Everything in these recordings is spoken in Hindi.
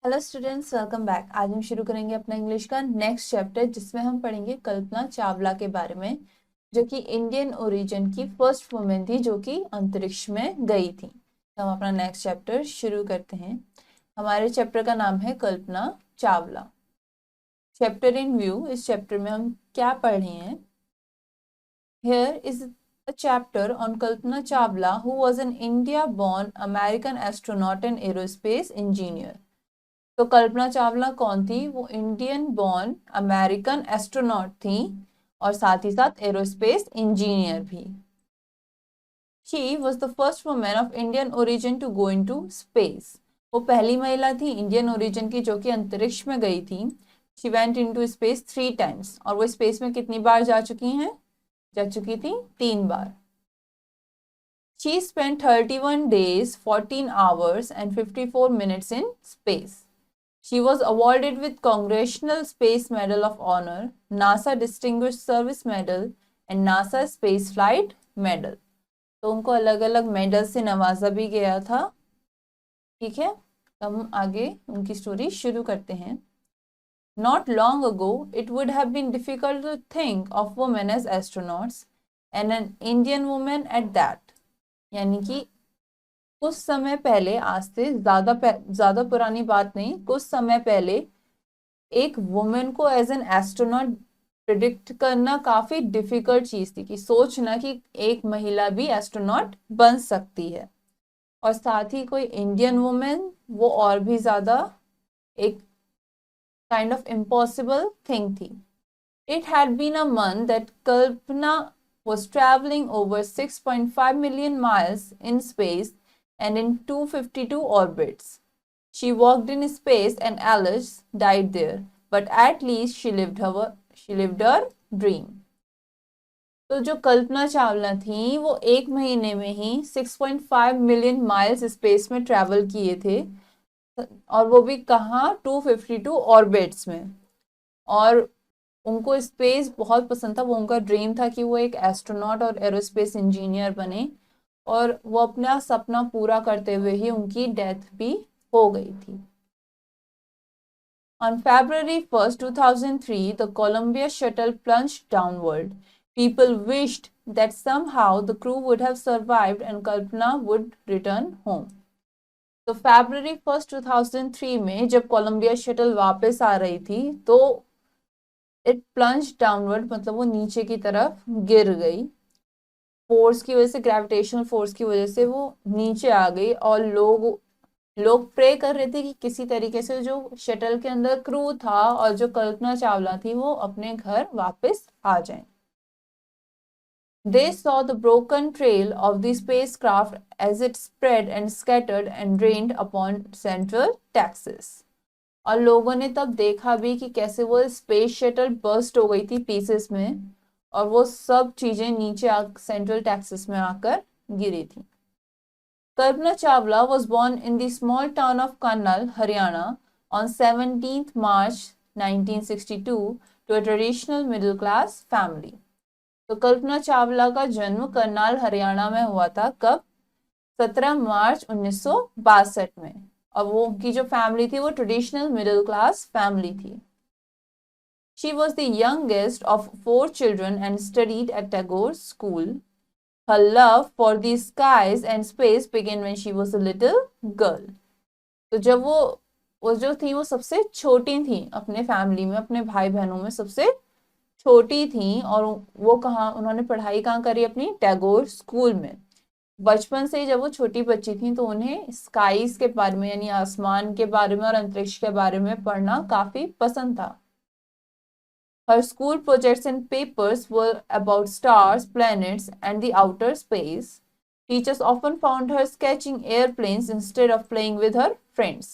Hello students, welcome back. आज हम शुरू करेंगे अपना इंग्लिश का नेक्स्ट चैप्टर, जिसमें हम पढ़ेंगे कल्पना चावला के बारे में, जो कि इंडियन ओरिजिन की फर्स्ट वुमेन थी जो कि अंतरिक्ष में गई थी। तो हम अपना नेक्स्ट चैप्टर शुरू करते हैं। हमारे चैप्टर का नाम है Kalpana Chawla. Chapter in view. इस चैप्टर में हम क्या पढ़ रहे हैं? Here is a chapter on Kalpana Chawla, who was an India-born American astronaut and aerospace engineer. तो कल्पना चावला कौन थी? वो इंडियन बॉर्न अमेरिकन एस्ट्रोनॉट थी और साथ ही साथ एरोस्पेस इंजीनियर भी। She was the first women of Indian origin to go into space. वो पहली महिला थी इंडियन ओरिजिन की जो कि अंतरिक्ष में गई थी। She went into space 3 times. और वो स्पेस में कितनी बार जा चुकी हैं? जा चुकी थी 3 बार। She spent 31 days, 14 hours and 54 minutes in space. She was awarded with Congressional Space Medal of Honor, NASA Distinguished Service Medal and NASA Space Flight Medal. तो उनको अलग अलग मेडल से नवाजा भी गया था। ठीक है, तो हम आगे उनकी स्टोरी शुरू करते हैं। Not long ago, it would have been difficult to think of women as astronauts and an Indian woman at that. यानी कि कुछ समय पहले, आज से ज्यादा पुरानी बात नहीं, कुछ समय पहले एक वुमेन को एज एन एस्ट्रोनॉट प्रिडिक्ट करना काफी डिफिकल्ट चीज थी, कि सोचना कि एक महिला भी एस्ट्रोनॉट बन सकती है। और साथ ही कोई इंडियन वुमेन, वो और भी ज्यादा एक काइंड ऑफ इम्पॉसिबल थिंग थी। It had been a month that Kalpana was traveling over 6.5 million miles in space and in 252 orbits. She walked in space and Alice died there, but at least she lived her dream. तो जो कल्पना चावला थी वो एक महीने में ही 6.5 मिलियन माइल्स स्पेस में ट्रैवल किए थे, और वो भी कहाँ? 252 ऑर्बिट्स में। और उनको स्पेस बहुत पसंद था। वो उनका ड्रीम था कि वो एक एस्ट्रोनॉट और एरोस्पेस इंजीनियर बने, और वो अपना सपना पूरा करते हुए ही उनकी डेथ भी हो गई थी। On February 1st, 2003, the Columbia shuttle plunged downward. People wished that somehow the crew would have survived and Kalpana would return home. तो February 1st, 2003 में जब कोलंबिया शटल वापस आ रही थी तो इट प्लंज डाउनवर्ड, मतलब वो नीचे की तरफ गिर गई। फोर्स की वजह से, ग्रेविटेशनल फोर्स की वजह से वो नीचे आ गई, और लोग प्रे कर रहे थे कि किसी तरीके से जो शटल के अंदर क्रू था और जो कल्पना चावला थी वो अपने घर वापस आ जाएं। They saw the broken trail of the spacecraft as it spread and scattered and rained upon Central Texas. और लोगों ने तब देखा भी कि कैसे वो स्पेस शटल बर्स्ट हो गई थी पीसेस में, और वो सब चीजें नीचे सेंट्रल टेक्सास में आकर गिरी थी। Kalpana Chawla was born in the small town of Kannal, Haryana on 17th March 1962 to a traditional middle class family. तो कल्पना चावला का जन्म करनाल हरियाणा में हुआ था। कब? 17 मार्च 1962 में। और वो उनकी जो फैमिली थी वो ट्रेडिशनल मिडिल क्लास फैमिली थी। She was the youngest of 4 children and studied at Tagore School. Her love for the skies and space began when she was a little girl. तो जब वो जो थी वो सबसे छोटी थी अपने फैमिली में, अपने भाई बहनों में सबसे छोटी थी। और वो कहाँ, उन्होंने पढ़ाई कहाँ करी? अपनी टैगोर स्कूल में। बचपन से ही जब वो छोटी बच्ची थी तो उन्हें स्काईज के बारे में, यानी आसमान के बारे में और अंतरिक्ष के बारे में पढ़ना काफी पसंद था। Her school projects and papers were about stars, planets, and the outer space. Teachers often found her sketching airplanes instead of playing with her friends.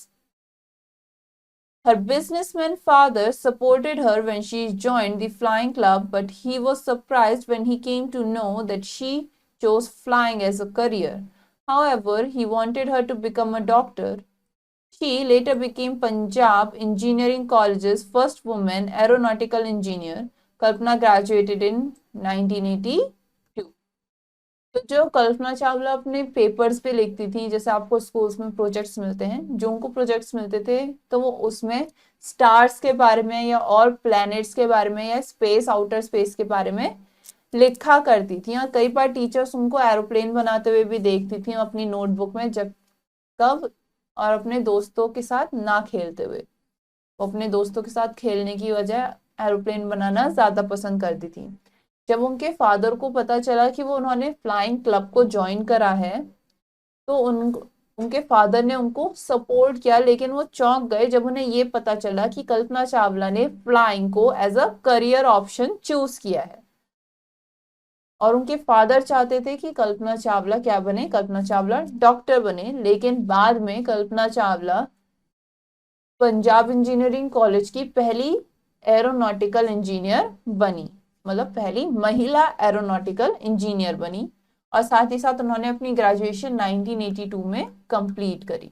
Her businessman father supported her when she joined the flying club, but he was surprised when he came to know that she chose flying as a career. However, he wanted her to become a doctor. She later became Punjab Engineering College's first woman aeronautical engineer. Kalpana graduated in 1982. तो जो कल्पना चावला अपने पेपर्स पे लिखती थी, जैसे आपको स्कूल्स में प्रोजेक्ट्स मिलते हैं, जो उनको प्रोजेक्ट्स मिलते थे तो वो उसमें स्टार्स के बारे में या और प्लैनेट्स के बारे में या स्पेस, आउटर स्पेस के बारे में लिखा करती थी। और कई बार टीचर्स उनको एरोप्लेन बनाते हुए भी देखती थी अपनी नोटबुक में, जब कब, और अपने दोस्तों के साथ ना खेलते हुए। वो अपने दोस्तों के साथ खेलने की वजह एरोप्लेन बनाना ज्यादा पसंद करती थी। जब उनके फादर को पता चला कि वो उन्होंने फ्लाइंग क्लब को ज्वाइन करा है, तो उनके फादर ने उनको सपोर्ट किया, लेकिन वो चौंक गए जब उन्हें ये पता चला कि कल्पना चावला ने फ्लाइंग को as a career option choose किया है। और उनके फादर चाहते थे कि कल्पना चावला क्या बने, कल्पना चावला डॉक्टर बने, लेकिन बाद में कल्पना चावला पंजाब इंजीनियरिंग कॉलेज की पहली एरोनॉटिकल इंजीनियर बनी, मतलब पहली महिला एरोनॉटिकल इंजीनियर बनी। और साथ ही साथ उन्होंने अपनी ग्रेजुएशन 1982 में कंप्लीट करी।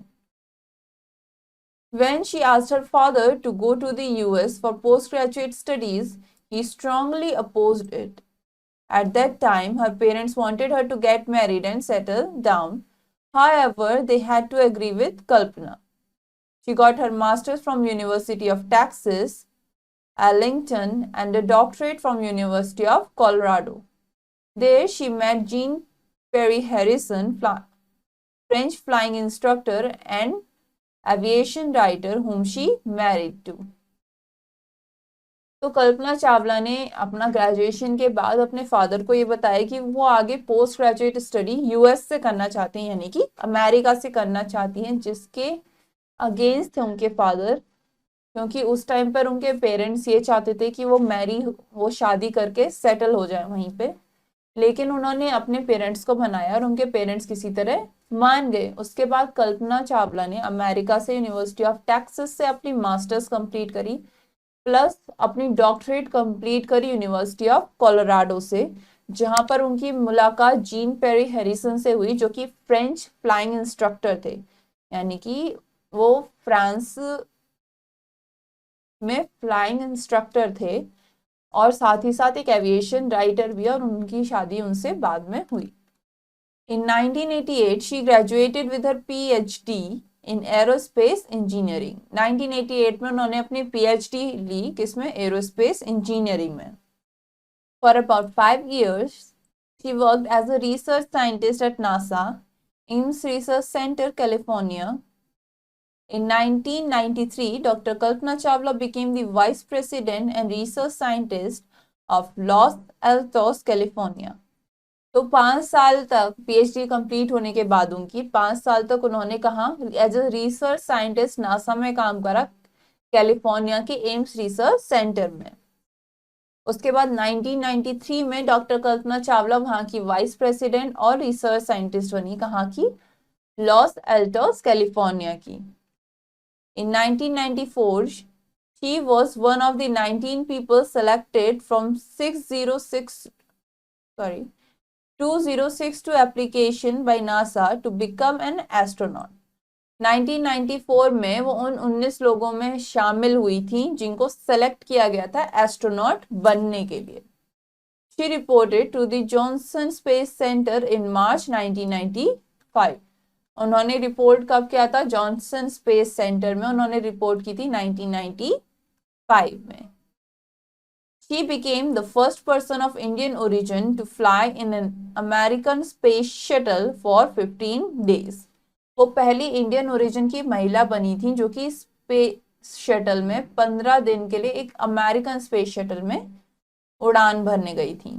When she asked her father to go to the US for postgraduate studies, he strongly opposed it. At that time, her parents wanted her to get married and settle down. However, they had to agree with Kalpana. She got her master's from University of Texas, Arlington, and a doctorate from University of Colorado. There, she met Jean Perry Harrison, French flying instructor and aviation writer, whom she married to. तो कल्पना चावला ने अपना ग्रेजुएशन के बाद अपने फादर को ये बताया कि वो आगे पोस्ट ग्रेजुएट स्टडी यूएस से करना चाहती हैं, यानी कि अमेरिका से करना चाहती हैं, जिसके अगेंस्ट थे उनके फादर, क्योंकि उस टाइम पर उनके पेरेंट्स ये चाहते थे कि वो शादी करके सेटल हो जाए वहीं पे। लेकिन उन्होंने अपने पेरेंट्स को मनाया और उनके पेरेंट्स किसी तरह मान गए। उसके बाद कल्पना चावला ने अमेरिका से यूनिवर्सिटी ऑफ टेक्सास से अपनी मास्टर्स कंप्लीट करी, प्लस अपनी डॉक्टरेट कंप्लीट करी यूनिवर्सिटी ऑफ कोलोराडो से, जहां पर उनकी मुलाकात जीन पेरी हैरिसन से हुई, जो कि फ्रेंच फ्लाइंग इंस्ट्रक्टर थे, यानी कि वो फ्रांस में फ्लाइंग इंस्ट्रक्टर थे और साथ ही साथ एक एविएशन राइटर भी, और उनकी शादी उनसे बाद में हुई। In 1988, she graduated with her PhD in aerospace engineering. 1988 में उन्होंने अपनी PhD ली, किसमें, एरोस्पेस इंजीनियरिंग में। For about 5 years, she worked as a research scientist at NASA, Ames Research Center, California. In 1993, Dr. Kalpana Chawla became the vice president and research scientist of Los Altos, California. तो 5 साल तक पीएचडी कंप्लीट होने के बाद उनकी 5 साल तक उन्होंने कहा as a research scientist NASA में काम करा, कैलिफोर्निया के एम्स रिसर्च सेंटर में। उसके बाद 1993 में डॉक्टर कल्पना चावला वहां की वाइस प्रेसिडेंट और रिसर्च साइंटिस्ट बनी, कहाँ की, लॉस एल्टोस, कैलिफोर्निया की। इन 1994 she was one of the 19 people selected from 2062 application by NASA to become an astronaut. 1994 में वो उन 19 लोगों में शामिल हुई थी जिनको सेलेक्ट किया गया था एस्ट्रोनॉट बनने के लिए। She reported to the Johnson Space Center in March 1995. उन्होंने रिपोर्ट कब किया था, जॉनसन स्पेस सेंटर में उन्होंने रिपोर्ट की थी 1995 में। She became the first person of Indian origin to fly in an American space shuttle for 15 days. वो पहली इंडियन ओरिजिन की महिला बनी थी जो कि स्पेस शटल में 15 दिन के लिए एक अमेरिकन स्पेस शटल में उड़ान भरने गई थी।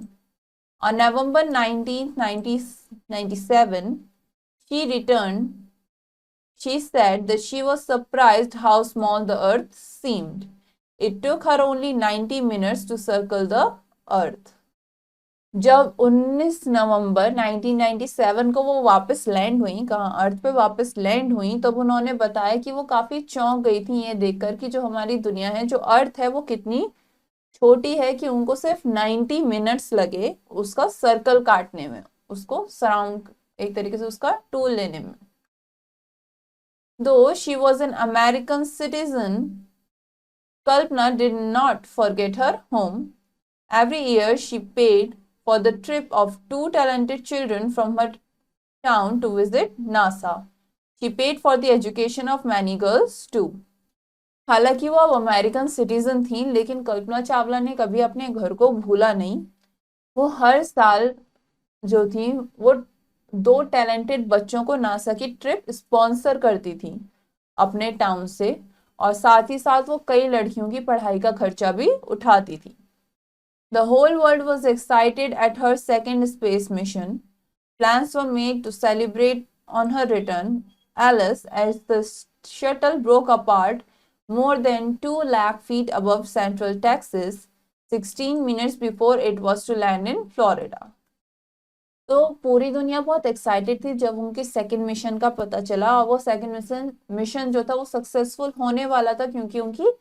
On November 19, 1997, she returned. She said that she was surprised how small the earth seemed. It took her only 90 minutes to circle the earth. जब 19 नवंबर 1997 को वो वापस लैंड हुई, कहाँ, अर्थ पे वापस लैंड हुई, तब उन्होंने बताया कि वो काफी चौंक गई थी ये देखकर कि जो हमारी दुनिया है, जो अर्थ है, वो कितनी छोटी है कि उनको सिर्फ 90 मिनट्स लगे उसका सर्कल काटने में, उसको सराउंड, एक तरीके से उसका टूल लेने में। Though she was an American citizen, Kalpana did not forget her home. Every year she paid for the trip of two talented children from her town to visit NASA. She paid for the education of many girls too. हालांकि वो अब अमेरिकन सिटीजन थी, लेकिन कल्पना चावला ने कभी अपने घर को भूला नहीं। वो हर साल जो थी वो दो टैलेंटेड बच्चों को नासा की ट्रिप स्पॉन्सर करती थी अपने टाउन से, और साथ ही साथ वो कई लड़कियों की पढ़ाई का खर्चा भी उठाती थी। The whole world was excited at her second space mission. Plans were made to celebrate on her return, Alice, as the shuttle broke apart more than 2 lakh feet above Central Texas, 16 minutes before it was to land in Florida. तो पूरी दुनिया बहुत एक्साइटेड थी जब उनके सेकंड मिशन का पता चला, और वो सेकंड मिशन जो था वो सक्सेसफुल होने वाला था क्योंकि उनकी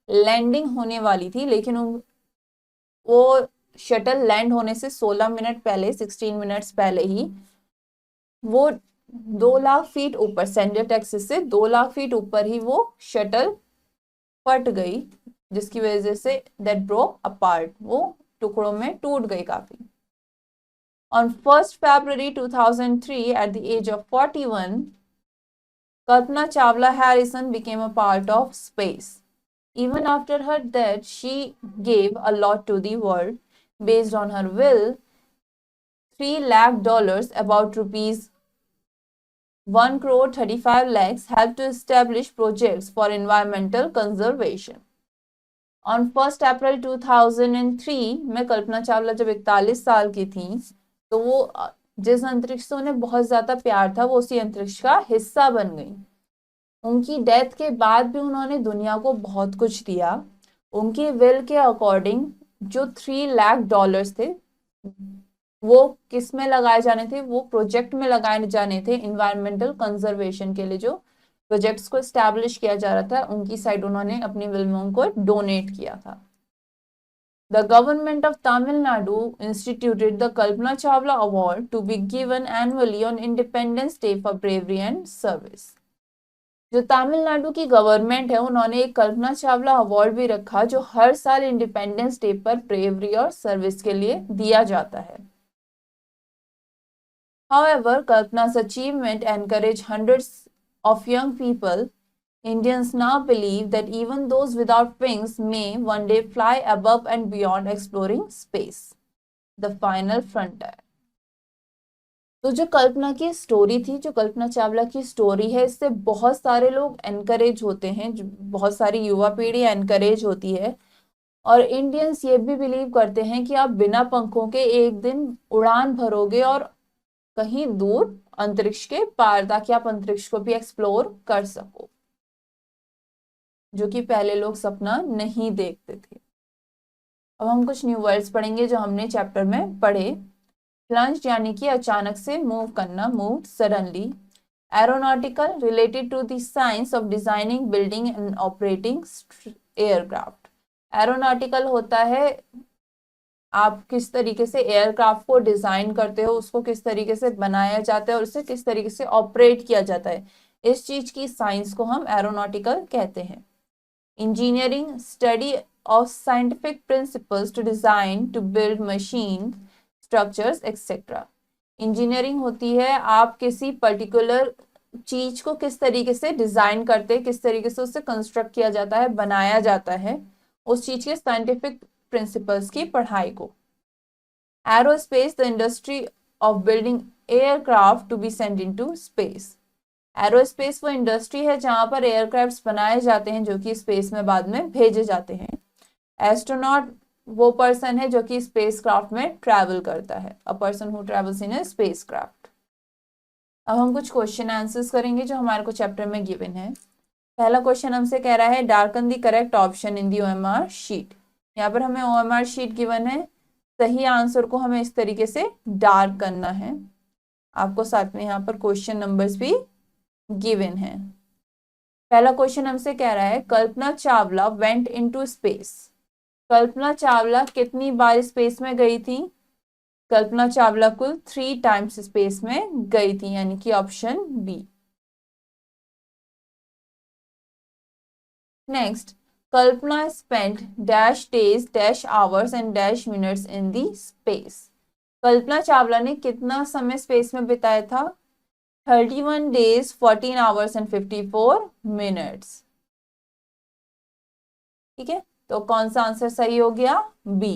लैंडिंग होने वाली थी, लेकिन वो शटल लैंड होने से 16 मिनट पहले, 16 मिनट्स पहले ही वो 2 लाख फीट ऊपर, सेंट्रल टेक्सास से 2 लाख फीट ऊपर ही वो शटल फट गई, जिसकी वजह से दैट ब्रोक अपार्ट, वो टुकड़ों में टूट गई काफी। On 1st February 2003, at the age of 41, Kalpana Chawla Harrison became a part of space. Even after her death, she gave a lot to the world. Based on her will, $3 lakh, about rupees 1 crore 35 lakhs, helped to establish projects for environmental conservation. On 1st April 2003 में कल्पना चावला जब 41 साल की थी, तो वो जिस अंतरिक्ष से उन्हें बहुत ज्यादा प्यार था वो उसी अंतरिक्ष का हिस्सा बन गई। उनकी डेथ के बाद भी उन्होंने दुनिया को बहुत कुछ दिया। उनकी विल के अकॉर्डिंग जो $3 लाख थे वो किस में लगाए जाने थे, वो प्रोजेक्ट में लगाए जाने थे इन्वायरमेंटल कंजर्वेशन के लिए। जो प्रोजेक्ट्स को एस्टैब्लिश किया जा रहा था उनकी साइड उन्होंने अपनी विल में उनको डोनेट किया था। The government of Tamil Nadu instituted the Kalpana Chawla Award to be given annually on Independence Day for bravery and service. जो तमिलनाडु की गवर्नमेंट है उन्होंने एक कल्पना चावला अवार्ड भी रखा जो हर साल इंडिपेंडेंस डे पर ब्रेवरी और सर्विस के लिए दिया जाता है। However, Kalpana's achievement encouraged hundreds of young people. Indians now believe that even those without wings may one day fly above and beyond, exploring space, the final frontier. तो जो कल्पना की स्टोरी थी, जो कल्पना चावला की स्टोरी है, इससे बहुत सारे लोग एनकरेज होते हैं, बहुत सारी युवा पीढ़ी एनकरेज होती है, और इंडियंस ये भी बिलीव करते हैं कि आप बिना पंखों के एक दिन उड़ान भरोगे और कहीं दूर अंतरिक्ष के पार, ताकि आप अंतरिक्ष को भी एक्सप्लोर कर सको, जो कि पहले लोग सपना नहीं देखते थे। अब हम कुछ न्यू वर्ड्स पढ़ेंगे जो हमने चैप्टर में पढ़े। प्लंज यानी कि अचानक से मूव करना, move suddenly. Aeronautical, related to the science of designing, building and operating aircraft. Aeronautical होता है आप किस तरीके से एयरक्राफ्ट को डिजाइन करते हो, उसको किस तरीके से बनाया जाता है और उसे किस तरीके से ऑपरेट किया जाता है, इस चीज की साइंस को हम एरोनॉटिकल कहते हैं। Engineering, study of scientific principles to design, to build machine, structures, etc. Engineering होती है आप किसी पर्टिकुलर चीज को किस तरीके से डिजाइन करते हैं, किस तरीके से उसे कंस्ट्रक्ट किया जाता है, बनाया जाता है, उस चीज के साइंटिफिक प्रिंसिपल्स की पढ़ाई को। Aerospace, the industry of building aircraft to be sent into space. Aerospace वो इंडस्ट्री है जहां पर एयरक्राफ्ट बनाए जाते हैं जो कि स्पेस में बाद में भेजे जाते हैं। एस्ट्रोनॉट वो पर्सन है जो कि स्पेसक्राफ्ट में ट्रैवल करता है, a person who travels in a spacecraft. अब हम कुछ क्वेश्चन आंसर्स करेंगे जो हमारे को चैप्टर में गिवन है। पहला क्वेश्चन हमसे कह रहा है darken the correct option in the OMR sheet. यहाँ पर हमें ओएमआर शीट गिवन है, सही आंसर को हमें इस तरीके से डार्क करना है। आपको साथ में यहाँ पर क्वेश्चन नंबर्स भी गिवन है। पहला क्वेश्चन हमसे कह रहा है Kalpana Chawla went into space. Kalpana Chawla कितनी बार स्पेस में गई थी? कल्पना चावला कुल 3 टाइम्स स्पेस में गई थी, यानी कि option B. Next, Kalpana spent dash days dash hours and dash minutes in the space. Kalpana Chawla ने कितना समय स्पेस में बिताया था? 31 days 14 hours and 54 minutes। ठीक है, तो कौन सा आंसर सही हो गया? बी।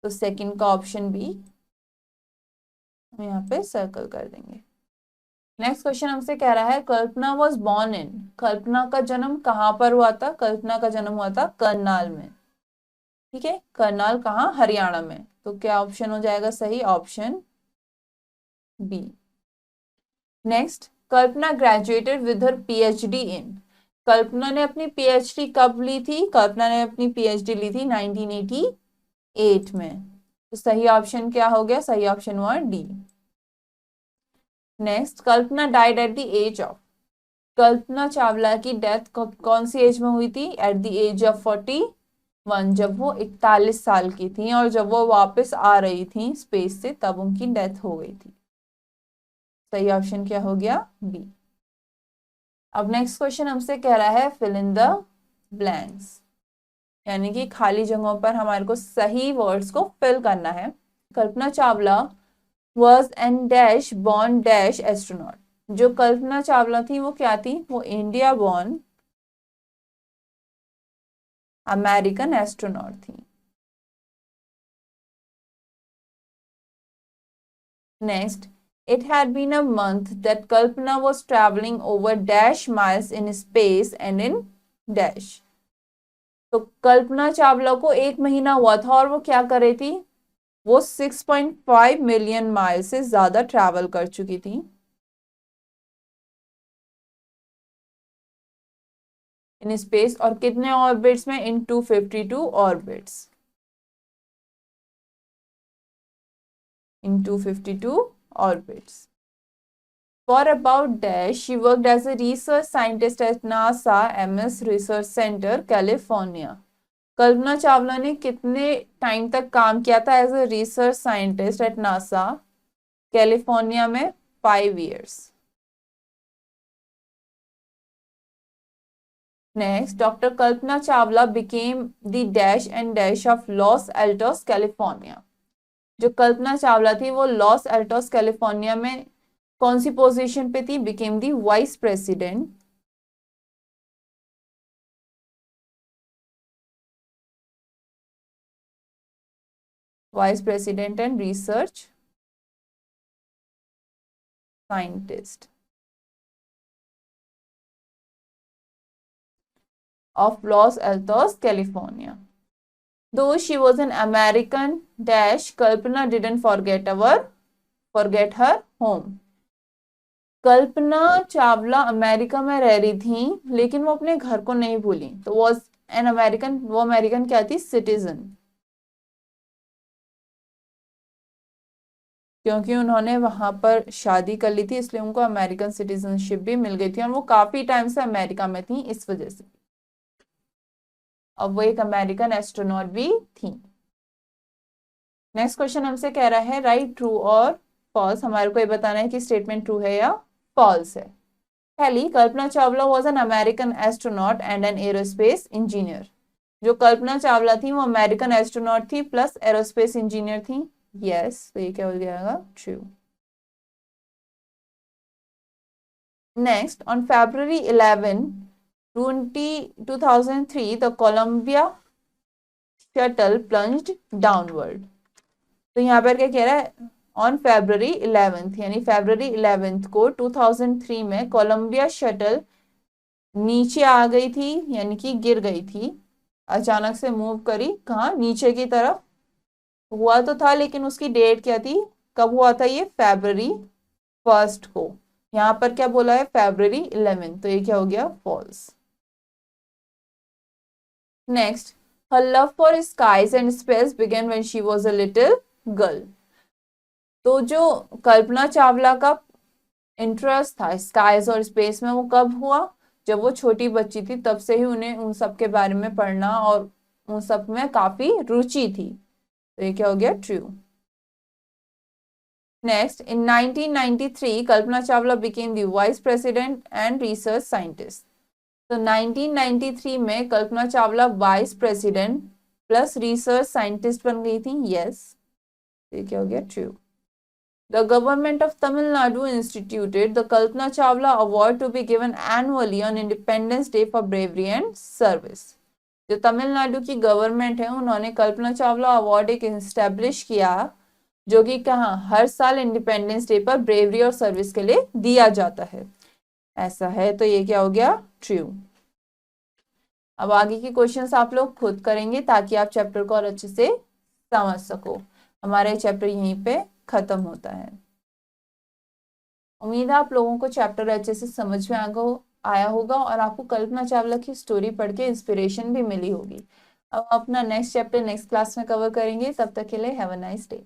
तो सेकंड का ऑप्शन बी हम यहाँ पे सर्कल कर देंगे। नेक्स्ट क्वेश्चन हमसे कह रहा है कल्पना वॉज बॉर्न इन, कल्पना का जन्म कहाँ पर हुआ था? कल्पना का जन्म हुआ था करनाल में। ठीक है, करनाल कहाँ? हरियाणा में। तो क्या ऑप्शन हो जाएगा सही? Option B. Next, Kalpana graduated with her PhD in, Kalpana ने अपनी पीएचडी कब ली थी? कल्पना ने अपनी पीएचडी ली थी 1988 में। तो सही ऑप्शन क्या हो गया? सही ऑप्शन हुआ D. Next, Kalpana died at the age of, Kalpana Chawla की डेथ कौन सी एज में हुई थी? एट द एज ऑफ 41, जब वो 41 साल की थी और जब वो वापस आ रही थी स्पेस से तब उनकी डेथ हो गई थी। सही ऑप्शन क्या हो गया? बी। अब नेक्स्ट क्वेश्चन हमसे कह रहा है फिल इन द ब्लैंक्स, यानी कि खाली जगहों पर हमारे को सही वर्ड्स को फिल करना है। Kalpana Chawla was an dash born dash astronaut, जो कल्पना चावला थी वो क्या थी? वो इंडिया बॉर्न अमेरिकन एस्ट्रोनॉट थी। Next, it had been a month that Kalpana was traveling over dash miles in space and in dash, तो कल्पना चावला को 1 महीना हुआ था और वो क्या कर रही थी? वो 6.5 मिलियन माइल से ज्यादा ट्रैवल कर चुकी थी इन स्पेस, और कितने ऑर्बिट्स में? इन 252 orbits, in 252 orbits. For about dash, she worked as a research scientist at NASA MS Research Center, California. Kalpana Chawla ने कितने टाइम तक काम किया था as a research scientist at NASA California में? 5 years। Next, doctor Kalpana Chawla became the dash and dash of Los Altos California, जो कल्पना चावला थी वो लॉस एल्टोस कैलिफोर्निया में कौन सी पोजीशन पे थी? Became the vice president and research scientist of Los Altos California. Though she was an American dash, Kalpana didn't forget her home. Kalpana Chawla America में रह रही थी लेकिन वो अपने घर को नहीं भूली, तो वॉज एन अमेरिकन, वो अमेरिकन क्या थी? सिटीजन, क्योंकि उन्होंने वहां पर शादी कर ली थी इसलिए उनको अमेरिकन सिटीजनशिप भी मिल गई थी और वो काफी टाइम से अमेरिका में थी इस वजह से। अब वो एक अमेरिकन एस्ट्रोनॉट भी थी। नेक्स्ट क्वेश्चन हमसे कह रहा है राइट ट्रू और फॉल्स, हमारे को ये बताना है कि स्टेटमेंट ट्रू है या फॉल्स है। पहली, Kalpana Chawla was an American astronaut and an aerospace engineer, जो कल्पना चावला थी वो अमेरिकन एस्ट्रोनॉट थी प्लस एरोस्पेस इंजीनियर थी। यस, तो ये क्या हो जाएगा? True. Next, on February 11, 2003 the Columbia shuttle plunged downward, तो यहाँ पर क्या कह रहा है? ऑन February 11 यानी February 11 को 2003 में कोलंबिया शटल नीचे आ गई थी, यानी कि गिर गई थी, अचानक से मूव करी कहाँ? नीचे की तरफ। हुआ तो था लेकिन उसकी डेट क्या थी? कब हुआ था ये? February 1 को। यहाँ पर क्या बोला है? February 11, तो ये क्या हो गया? False. Next, her love for skies and space began when she was a little girl, तो जो कल्पना चावला का इंटरेस्ट था स्काइज और स्पेस में वो कब हुआ? जब वो छोटी बच्ची थी, तब से ही उन्हें उन सब के बारे में पढ़ना और उन सब में काफी रुचि थी, तो ये क्या हो गया? True. Next, in 1993 Kalpana Chawla became the vice president and research scientist, तो 1993 में Kalpana Chawla vice president plus research scientist बन गई थी। यस, ये क्या हो गया, true. The government of Tamil Nadu instituted the Kalpana Chawla Award to be given annually on Independence Day for bravery and service. जो तमिलनाडु की गवर्नमेंट है उन्होंने कल्पना चावला अवार्ड एक इस्टेब्लिश किया, जो कि कहाँ हर साल इंडिपेंडेंस डे पर ब्रेवरी और सर्विस के लिए दिया जाता है। ऐसा है, तो ये क्या हो गया, ट्रू। अब आगे के क्वेश्चंस आप लोग खुद करेंगे ताकि आप चैप्टर को और अच्छे से समझ सको। हमारा चैप्टर यहीं पे खत्म होता है। उम्मीद है आप लोगों को चैप्टर अच्छे से समझ में आया होगा और आपको कल्पना चावला की स्टोरी पढ़ के इंस्पिरेशन भी मिली होगी। अब अपना नेक्स्ट चैप्टर नेक्स्ट क्लास में कवर करेंगे। तब तक के लिए हैव अ नाइस डे।